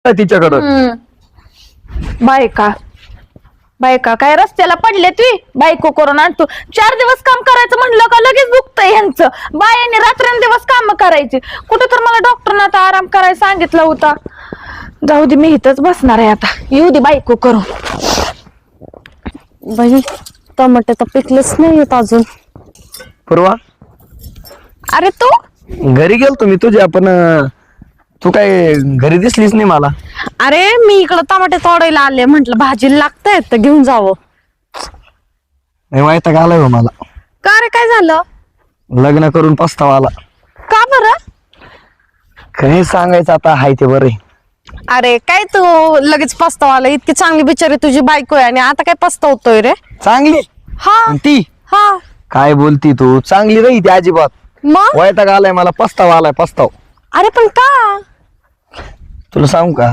तिच्याकडं बायका बायका काय रस्त्याला पडले तुम्ही बायको करून आणतो 4 दिवस काम करायचं म्हणलं का लगेच दुखतंय ह्यांचं बायाने रात्रंदिवस काम करायचे कुठे तर मला डॉक्टरना आता आराम करायला सांगितलं होता जाऊ दे मी इथंच बसणार आहे आता येऊ दे बायको करून बाई टमाटे तर पिकलेच नाहीत अजून पूर्वा अरे तू घरी गेल तुम्ही तुझ्या पण तू काय घरी दिसलीच नाही मला अरे मी इकडं टमाटे तोडायला आले म्हंटल भाजीला लागतायत तर घेऊन जावं नाही माहिती का आलाय मला का रे काय झालं लग्न करून पस्तावा आला का बरं काही सांगायचं आता हाय ते बरे अरे काय तू लगेच पस्तावाला इतकी चांगली बिचारी तुझी बायको आहे आणि आता काय पस्तावतोय रे चांगली हा ती हा काय बोलती तू चांगली नाही ती अजिबात मग वैताग आलाय मला पस्तावा आलाय पस्ताव अरे पण का तुला सांगू का